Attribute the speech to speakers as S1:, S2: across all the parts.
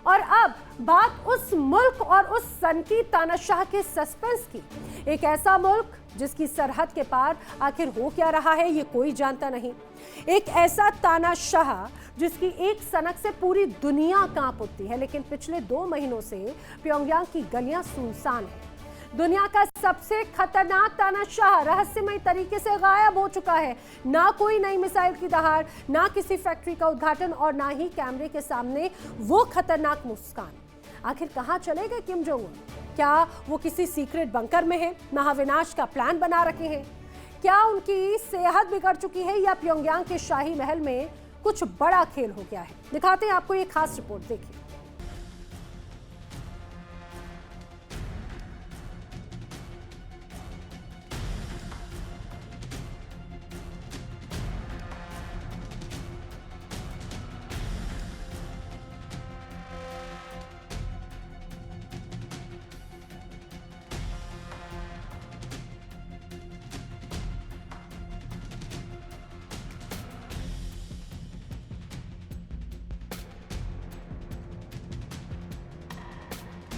S1: और अब बात उस मुल्क और उस सनकी तानाशाह के सस्पेंस की। एक ऐसा मुल्क जिसकी सरहद के पार आखिर हो क्या रहा है ये कोई जानता नहीं। एक ऐसा तानाशाह जिसकी एक सनक से पूरी दुनिया कांप उठती है, लेकिन पिछले 2 महीनों से प्योंगयांग की गलियां सुनसान हैं। दुनिया का सबसे खतरनाक तानाशाह रहस्यमय तरीके से गायब हो चुका है। ना कोई नई मिसाइल की दहाड़, ना किसी फैक्ट्री का उद्घाटन और ना ही कैमरे के सामने वो खतरनाक मुस्कान। आखिर कहां चले गए किम जोंग उन? क्या वो किसी सीक्रेट बंकर में है, महाविनाश का प्लान बना रखे हैं? क्या उनकी सेहत बिगड़ चुकी है या प्योंगयांग के शाही महल में कुछ बड़ा खेल हो गया है? दिखाते हैं आपको ये खास रिपोर्ट, देखिए।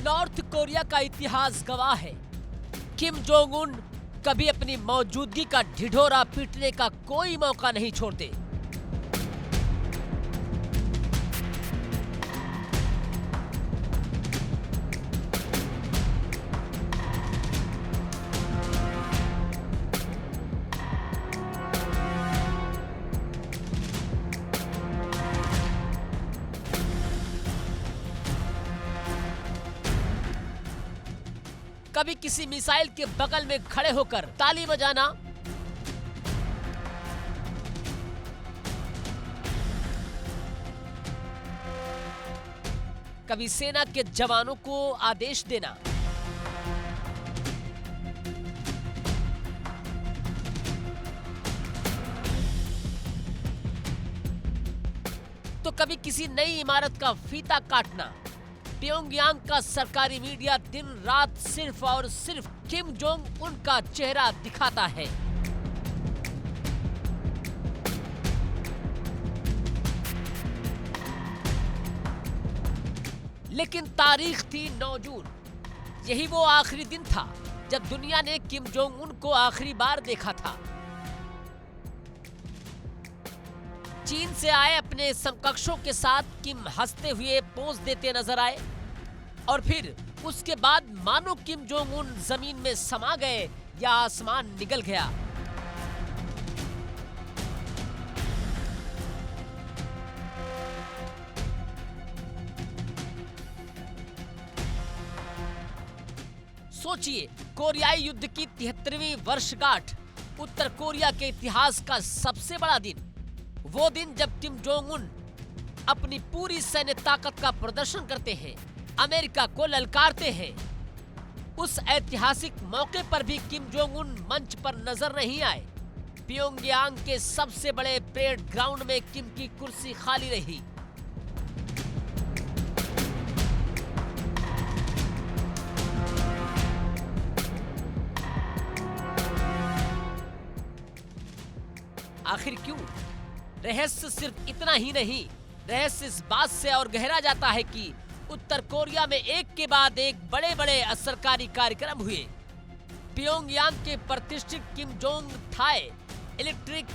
S2: नॉर्थ कोरिया का इतिहास गवाह है, किम जोंग उन कभी अपनी मौजूदगी का ढिढोरा पीटने का कोई मौका नहीं छोड़ते। कभी किसी मिसाइल के बगल में खड़े होकर ताली बजाना, कभी सेना के जवानों को आदेश देना, तो कभी किसी नई इमारत का फीता काटना। प्योंगयांग का सरकारी मीडिया दिन रात सिर्फ और सिर्फ किम जोंग उन का चेहरा दिखाता है। लेकिन तारीख थी 9 जून। यही वो आखिरी दिन था जब दुनिया ने किम जोंग उन को आखिरी बार देखा था। चीन से आए अपने समकक्षों के साथ किम हंसते हुए पोज देते नजर आए और फिर उसके बाद मानो किम जोंग उन जमीन में समा गए या आसमान निगल गया। सोचिए, कोरियाई युद्ध की 73वीं वर्षगांठ, उत्तर कोरिया के इतिहास का सबसे बड़ा दिन, वो दिन जब किम जोंग उन अपनी पूरी सैन्य ताकत का प्रदर्शन करते हैं, अमेरिका को ललकारते हैं। उस ऐतिहासिक मौके पर भी किम जोंग उन मंच पर नजर नहीं आए। प्योंगयांग के सबसे बड़े परेड ग्राउंड में किम की कुर्सी खाली रही। आखिर क्यों? रहस्य सिर्फ इतना ही नहीं, रहस्य इस बात से और गहरा जाता है कि उत्तर कोरिया में एक के बाद एक बड़े बड़े असरकारी कार्यक्रम हुए। प्योंगयांग के प्रतिष्ठित Kim Jong Thae electric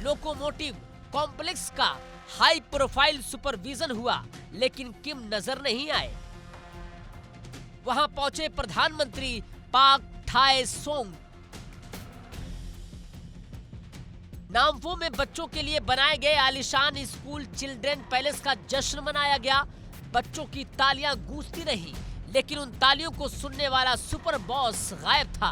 S2: locomotive complex का हाई प्रोफाइल सुपरविजन हुआ, लेकिन किम नजर नहीं आए। वहां पहुंचे प्रधानमंत्री पाक थाई सोंग। नामफो में बच्चों के लिए बनाए गए आलीशान स्कूल चिल्ड्रेन पैलेस का जश्न मनाया गया। बच्चों की तालियां गूंजती रही, लेकिन उन तालियों को सुनने वाला सुपर बॉस गायब था।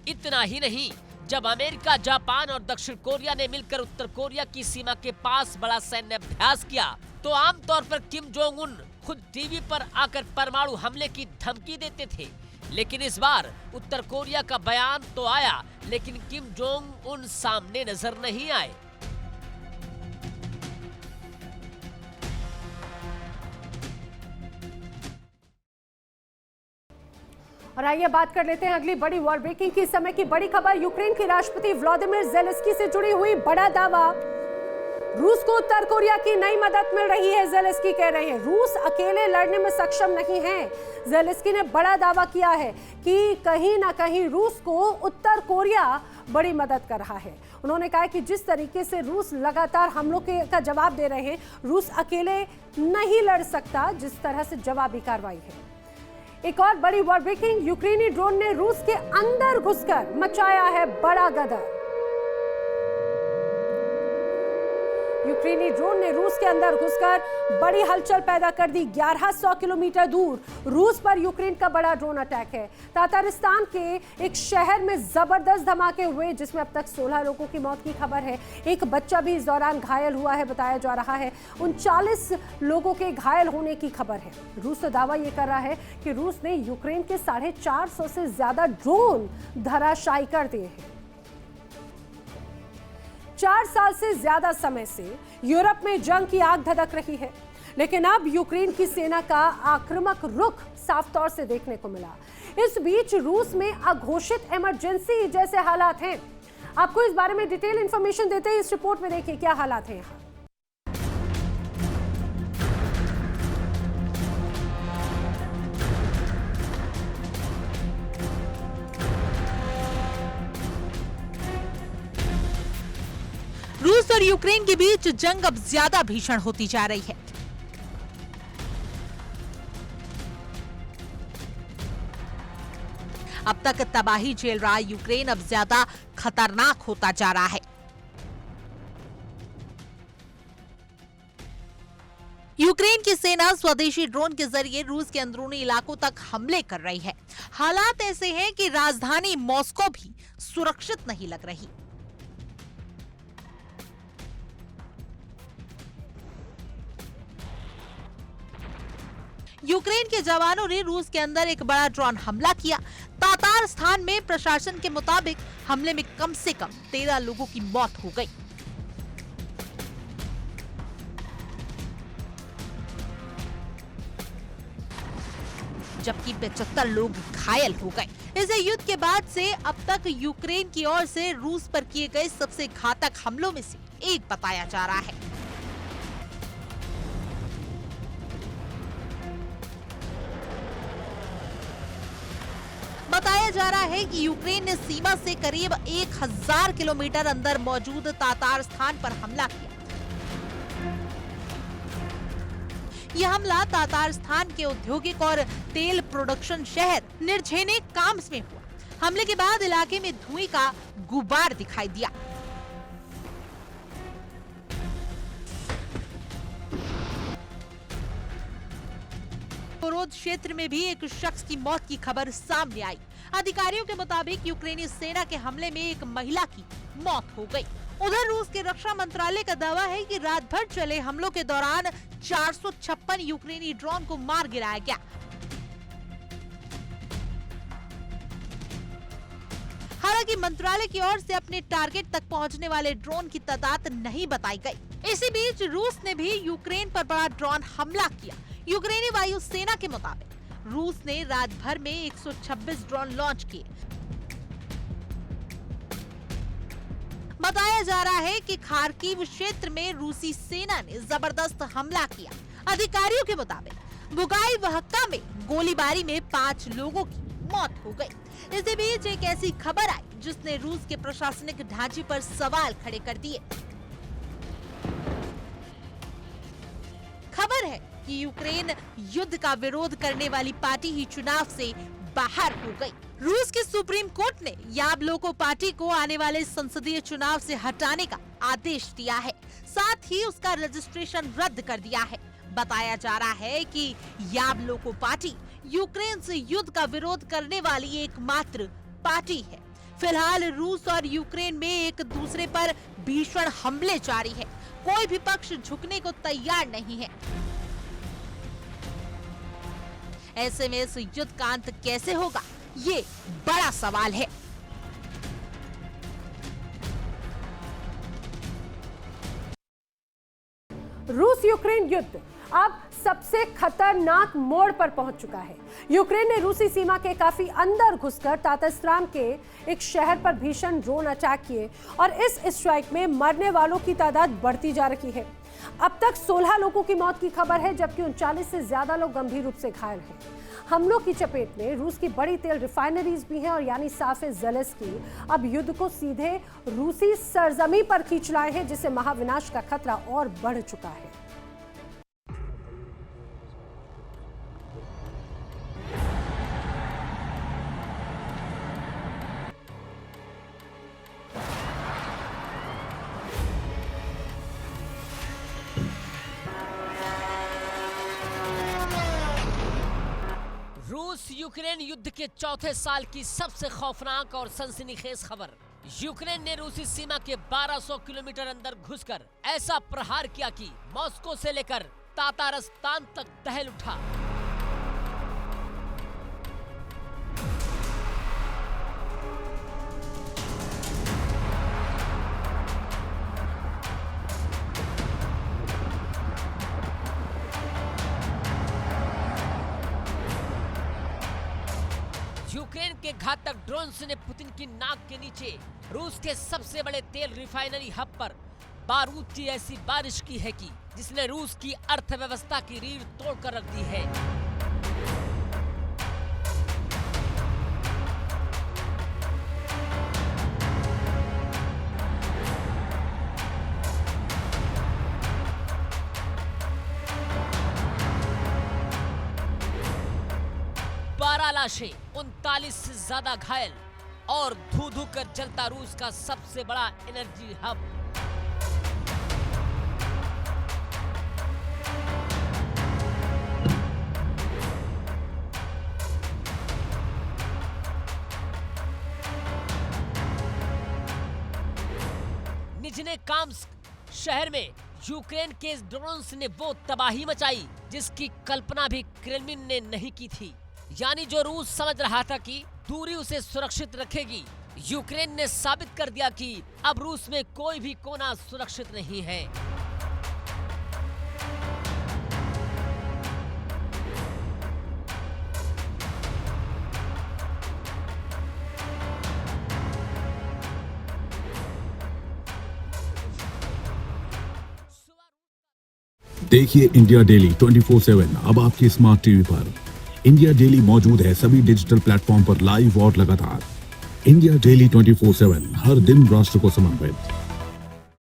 S2: इतना ही नहीं, जब अमेरिका, जापान और दक्षिण कोरिया ने मिलकर उत्तर कोरिया की सीमा के पास बड़ा सैन्य अभ्यास किया, तो आमतौर पर किम जोंग उन खुद टीवी पर आकर परमाणु हमले की धमकी देते थे। लेकिन इस बार उत्तर कोरिया का बयान तो आया, लेकिन किम जोंग उन सामने नजर नहीं आए।
S1: और आइए बात कर लेते हैं अगली बड़ी वॉर ब्रेकिंग की समय की बड़ी खबर। यूक्रेन के राष्ट्रपति व्लादिमीर ज़ेलेंस्की से जुड़ी हुई बड़ा दावा। रूस को उत्तर कोरिया की नई मदद मिल रही है। ज़ेलेंस्की कह रहे हैं रूस अकेले लड़ने में सक्षम नहीं है। ज़ेलेंस्की ने बड़ा दावा किया है कि कहीं ना कहीं रूस को उत्तर कोरिया बड़ी मदद कर रहा है। उन्होंने कहा कि जिस तरीके से रूस लगातार हमलों का जवाब दे रहे हैं, रूस अकेले नहीं लड़ सकता, जिस तरह से जवाबी कार्रवाई है। एक और बड़ी वॉर ब्रेकिंग, यूक्रेनी ड्रोन ने रूस के अंदर घुसकर मचाया है बड़ा गदर। यूक्रेनी ड्रोन ने रूस के अंदर घुसकर बड़ी हलचल पैदा कर दी। 1100 किलोमीटर दूर रूस पर यूक्रेन का बड़ा ड्रोन अटैक है। तातारिस्तान के एक शहर में जबरदस्त धमाके हुए, जिसमें अब तक 16 लोगों की मौत की खबर है। एक बच्चा भी इस दौरान घायल हुआ है, बताया जा रहा है। 39 लोगों के घायल होने की खबर है। रूस तो दावा यह कर रहा है कि रूस ने यूक्रेन के 450 से ज्यादा ड्रोन धराशायी कर दिए हैं। 4 साल से ज्यादा समय से यूरोप में जंग की आग धधक रही है, लेकिन अब यूक्रेन की सेना का आक्रामक रुख साफ तौर से देखने को मिला। इस बीच रूस में अघोषित इमरजेंसी जैसे हालात हैं। आपको इस बारे में डिटेल इंफॉर्मेशन देते हैं, इस रिपोर्ट में देखिए क्या हालात हैं यहाँ।
S3: रूस और यूक्रेन के बीच जंग अब ज्यादा भीषण होती जा रही है। अब तक तबाही झेल रहा यूक्रेन अब ज्यादा खतरनाक होता जा रहा है। यूक्रेन की सेना स्वदेशी ड्रोन के जरिए रूस के अंदरूनी इलाकों तक हमले कर रही है। हालात ऐसे हैं कि राजधानी मॉस्को भी सुरक्षित नहीं लग रही। यूक्रेन के जवानों ने रूस के अंदर एक बड़ा ड्रोन हमला किया। तातारस्तान में प्रशासन के मुताबिक हमले में कम से कम 13 लोगों की मौत हो गई। जबकि 75 लोग घायल हो गए। इस युद्ध के बाद से अब तक यूक्रेन की ओर से रूस पर किए गए सबसे घातक हमलों में से एक बताया जा रहा है। बताया जा रहा है कि यूक्रेन ने सीमा से करीब 1000 किलोमीटर अंदर मौजूद तातारस्तान पर हमला किया। यह हमला तातारस्तान के औद्योगिक और तेल प्रोडक्शन शहर निर्झेनेकाम्स में हुआ। हमले के बाद इलाके में धुएं का गुबार दिखाई दिया। क्षेत्र में भी एक शख्स की मौत की खबर सामने आई। अधिकारियों के मुताबिक यूक्रेनी सेना के हमले में एक महिला की मौत हो गई। उधर रूस के रक्षा मंत्रालय का दावा है कि रात भर चले हमलों के दौरान 456 यूक्रेनी ड्रोन को मार गिराया गया। हालांकि मंत्रालय की ओर से अपने टारगेट तक पहुंचने वाले ड्रोन की तादाद नहीं बताई गई। इसी बीच रूस ने भी यूक्रेन पर बड़ा ड्रोन हमला किया। यूक्रेनी वायुसेना के मुताबिक रूस ने रात भर में 126 ड्रोन लॉन्च किए। बताया जा रहा है कि खार्किव क्षेत्र में रूसी सेना ने जबरदस्त हमला किया। अधिकारियों के मुताबिक बुगाईवहक्का में गोलीबारी में 5 लोगों की मौत हो गई। इसी बीच एक ऐसी खबर आई जिसने रूस के प्रशासनिक ढांचे पर सवाल खड़े कर दिए। खबर है कि यूक्रेन युद्ध का विरोध करने वाली पार्टी ही चुनाव से बाहर हो गई। रूस के सुप्रीम कोर्ट ने याबलोको पार्टी को आने वाले संसदीय चुनाव से हटाने का आदेश दिया है। साथ ही उसका रजिस्ट्रेशन रद्द कर दिया है। बताया जा रहा है कि याबलोको पार्टी यूक्रेन से युद्ध का विरोध करने वाली एकमात्र पार्टी है। फिलहाल रूस और यूक्रेन में एक दूसरे पर भीषण हमले जारी है। कोई भी पक्ष झुकने को तैयार नहीं है। ऐसे में इस युद्ध का अंत कैसे होगा, ये बड़ा सवाल है।
S1: रूस यूक्रेन युद्ध अब सबसे खतरनाक मोड़ पर पहुंच चुका है। यूक्रेन ने रूसी सीमा के काफी अंदर घुसकर तातास्त्राम के एक शहर पर भीषण ड्रोन अटैक किए और इस स्ट्राइक में मरने वालों की तादाद बढ़ती जा रही है। अब तक 16 लोगों की मौत की खबर है, जबकि 39 से ज्यादा लोग गंभीर रूप से घायल हैं। हमलों की चपेट में रूस की बड़ी तेल रिफाइनरीज भी हैं और यानी साफ ज़ेलेंस्की अब युद्ध को सीधे रूसी सरजमी पर खींच लाए हैं, जिससे महाविनाश का खतरा और बढ़ चुका है।
S2: रूस यूक्रेन युद्ध के चौथे साल की सबसे खौफनाक और सनसनीखेज खबर। यूक्रेन ने रूसी सीमा के 1200 किलोमीटर अंदर घुसकर ऐसा प्रहार किया कि मॉस्को से लेकर तातारस्तान तक दहल उठा। यूक्रेन के घातक ड्रोन्स ने पुतिन की नाक के नीचे रूस के सबसे बड़े तेल रिफाइनरी हब पर बारूद की ऐसी बारिश की है कि जिसने रूस की अर्थव्यवस्था की रीढ़ तोड़कर रख दी है। लाशें, 39 से ज्यादा घायल और धू धू कर जलता रूस का सबसे बड़ा एनर्जी हब। निजने काम्स्क शहर में यूक्रेन के ड्रोन्स ने वो तबाही मचाई जिसकी कल्पना भी क्रेमलिन ने नहीं की थी। यानी जो रूस समझ रहा था कि दूरी उसे सुरक्षित रखेगी, यूक्रेन ने साबित कर दिया कि अब रूस में कोई भी कोना सुरक्षित नहीं है।
S4: देखिए इंडिया डेली 24/7 अब आपके स्मार्ट टीवी पर। इंडिया डेली मौजूद है सभी डिजिटल प्लेटफॉर्म पर लाइव और लगातार। इंडिया डेली 24/7 हर दिन राष्ट्र को समर्पित।